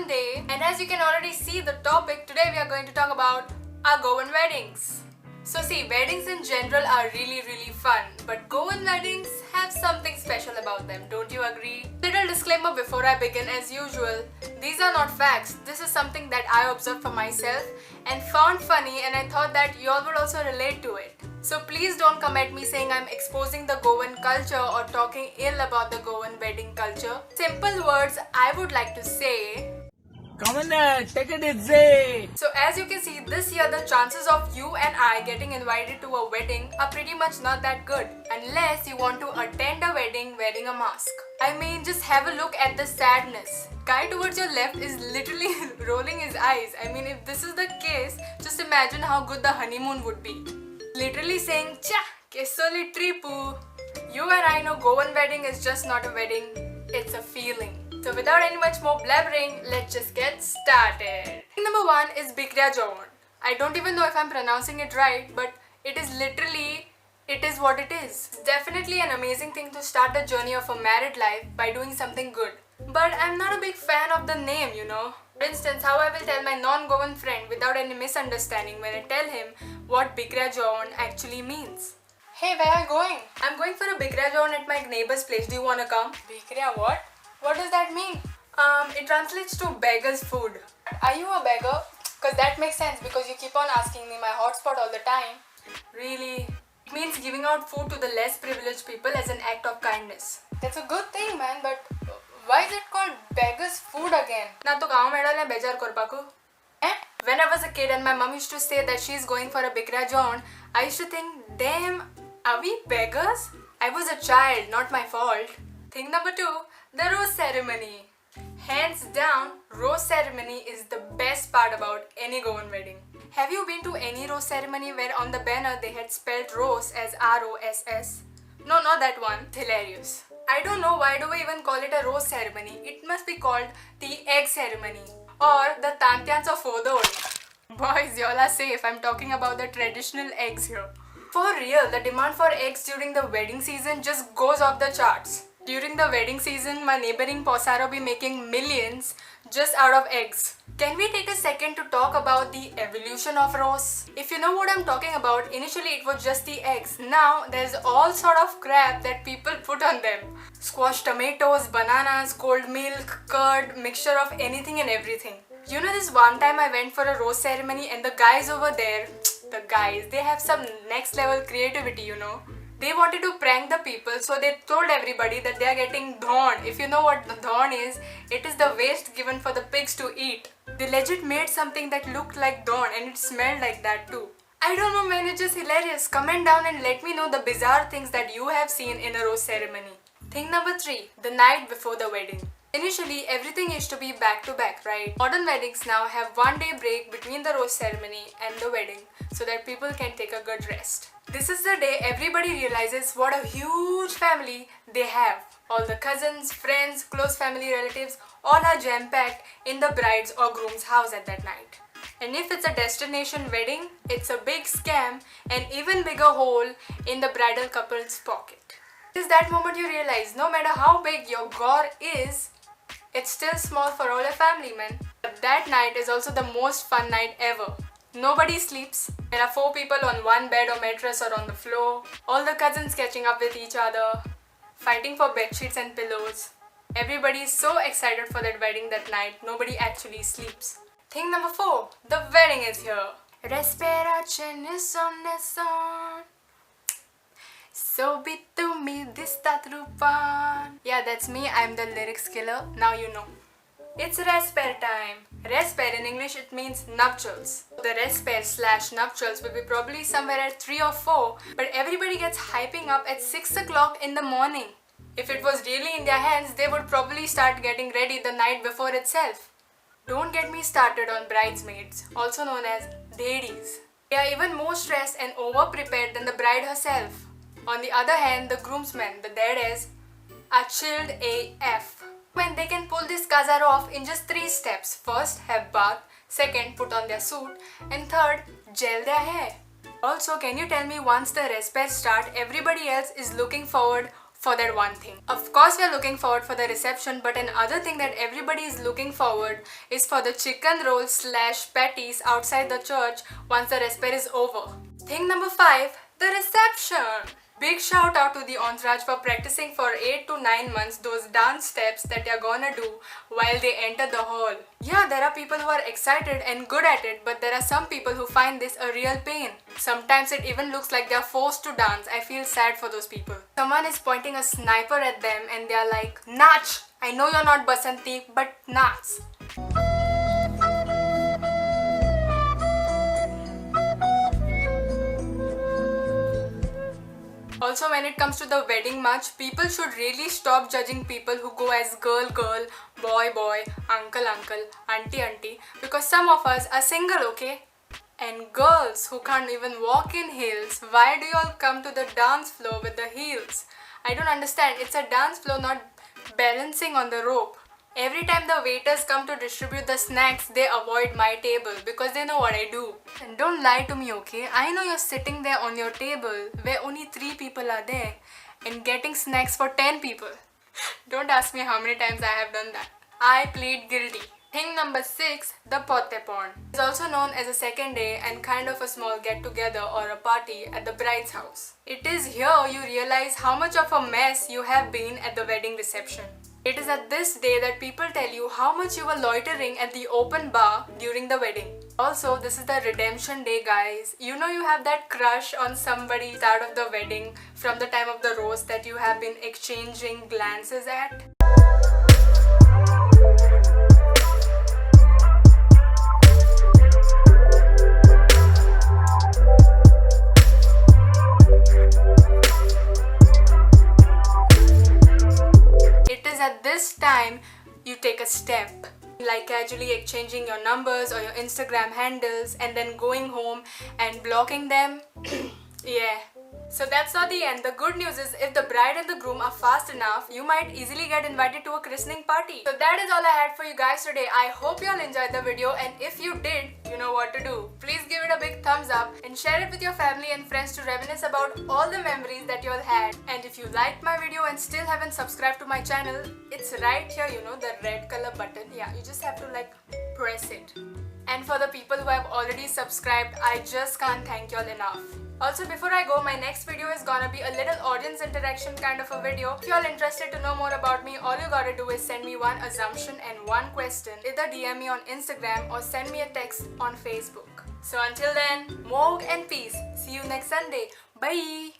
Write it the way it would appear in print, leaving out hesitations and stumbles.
fun day, and as you can already see the topic, today we are going to talk about our Goan weddings. So see, weddings in general are really fun, but Goan weddings have something special about them, don't you agree? Little disclaimer before I begin as usual, these are not facts, this is something that I observed for myself and found funny, and I thought that you all would also relate to it. So please don't come at me saying I'm exposing the Goan culture or talking ill about the Goan wedding culture. Simple words I would like to say. Come on, take it easy. So as you can see, this year the chances of you and I getting invited to a wedding are pretty much not that good, unless you want to attend a wedding wearing a mask. I mean, just have a look at the sadness. Guy towards your left is literally rolling his eyes. I mean, if this is the case, just imagine how good the honeymoon would be. Literally saying, "Cha, que soli tripu." You and I know Goan wedding is just not a wedding, it's a feeling. So without any much more blabbering, let's just get started. Thing number 1 is Bikra Jawan. I don't even know if I'm pronouncing it right, but it is literally, it is what it is. It's definitely an amazing thing to start the journey of a married life by doing something good. But I'm not a big fan of the name, you know. For instance, how I will tell my non-Goan friend without any misunderstanding when I tell him what Bikra Jawan actually means. Hey, where are you going? I'm going for a Bikra Jawan at my neighbor's place. Do you want to come? Bikra what? What does that mean? It translates to beggar's food. Are you a beggar? Because that makes sense because you keep on asking me my hotspot all the time. Really? It means giving out food to the less privileged people as an act of kindness. That's a good thing, man, but why is it called beggar's food again? Na to gaon medal bejar korpaku. When I was a kid and my mom used to say that she's going for a Bikra Jawan, I used to think, damn, are we beggars? I was a child, not my fault. Thing number 2, the rose ceremony. Hands down, rose ceremony is the best part about any Goan wedding. Have you been to any rose ceremony where on the banner they had spelled rose as R-O-S-S? No, not that one. It's hilarious. I don't know why do we even call it a rose ceremony. It must be called the egg ceremony or the tantyans of Fodor. Boys, y'all are safe. I'm talking about the traditional eggs here. For real, the demand for eggs during the wedding season just goes off the charts. During the wedding season, my neighboring Posaro be making millions just out of eggs. Can we take a second to talk about the evolution of rose? If you know what I'm talking about, initially it was just the eggs. Now there's all sort of crap that people put on them. Squashed tomatoes, bananas, cold milk, curd, mixture of anything and everything. You know, this one time I went for a rose ceremony and the guys over there, they have some next level creativity, you know. They wanted to prank the people, so they told everybody that they are getting dhawn. If you know what the dhawn is, it is the waste given for the pigs to eat. They legit made something that looked like dhawn and it smelled like that too. I don't know, man, it's just hilarious. Comment down and let me know the bizarre things that you have seen in a rose ceremony. Thing number 3, the night before the wedding. Initially, everything used to be back to back, right? Modern weddings now have one day break between the rose ceremony and the wedding so that people can take a good rest. This is the day everybody realizes what a huge family they have. All the cousins, friends, close family relatives, all are jam-packed in the bride's or groom's house at that night. And if it's a destination wedding, it's a big scam and even bigger hole in the bridal couple's pocket. It is that moment you realize no matter how big your gore is, it's still small for all your family, man. But that night is also the most fun night ever. Nobody sleeps. There are 4 people on one bed or mattress or on the floor. All the cousins catching up with each other, fighting for bed sheets and pillows. Everybody is so excited for that wedding that night, nobody actually sleeps. Thing number 4, the wedding is here. Respirazione sonne. So be to me dista trupan. Yeah, that's me. I'm the lyrics killer. Now you know. It's resper time. Resper in English it means nuptials. The resper / nuptials will be probably somewhere at 3 or 4, but everybody gets hyping up at 6 o'clock in the morning. If it was really in their hands, they would probably start getting ready the night before itself. Don't get me started on bridesmaids, also known as ladies. They are even more stressed and over-prepared than the bride herself. On the other hand, the groomsmen, the dads, are chilled AF. When they can pull this kazar off in just 3 steps. First, have bath. Second, put on their suit. And third, gel their hair. Also, can you tell me once the respect start, everybody else is looking forward for that one thing. Of course, we are looking forward for the reception, but another thing that everybody is looking forward is for the chicken roll / patties outside the church once the respite is over. Thing number 5, the reception. Big shout out to the entourage for practicing for 8 to 9 months those dance steps that you're gonna do while they enter the hall. Yeah, there are people who are excited and good at it, but there are some people who find this a real pain. Sometimes it even looks like they're forced to dance. I feel sad for those people. Someone is pointing a sniper at them and they're like, Nach! I know you're not Basanti, but Nach! Also, when it comes to the wedding march, people should really stop judging people who go as girl, girl, boy, boy, uncle, uncle, auntie, auntie, because some of us are single, okay? And girls who can't even walk in heels, why do you all come to the dance floor with the heels? I don't understand. It's a dance floor, not balancing on the rope. Every time the waiters come to distribute the snacks, they avoid my table because they know what I do. And don't lie to me, okay? I know you're sitting there on your table where only 3 people are there and getting snacks for 10 people. Don't ask me how many times I have done that. I plead guilty. Thing number 6, the potte pon. It's also known as a second day and kind of a small get-together or a party at the bride's house. It is here you realize how much of a mess you have been at the wedding reception. It is at this day that people tell you how much you were loitering at the open bar during the wedding. Also, this is the redemption day, guys. You know you have that crush on somebody start of the wedding from the time of the rose that you have been exchanging glances at. At this time, you take a step, like casually exchanging your numbers or your Instagram handles and then going home and blocking them. Yeah. So that's not the end. The good news is if the bride and the groom are fast enough, you might easily get invited to a christening party. So that is all I had for you guys today. I hope you all enjoyed the video, and if you did, you know what to do. Please give it a big thumbs up and share it with your family and friends to reminisce about all the memories that you all had. And if you liked my video and still haven't subscribed to my channel, it's right here, you know, the red color button. Yeah, you just have to like press it. And for the people who have already subscribed, I just can't thank you all enough. Also, before I go, my next video is gonna be a little audience interaction kind of a video. If you're interested to know more about me, all you gotta do is send me one assumption and one question. Either DM me on Instagram or send me a text on Facebook. So until then, Moog and peace. See you next Sunday. Bye!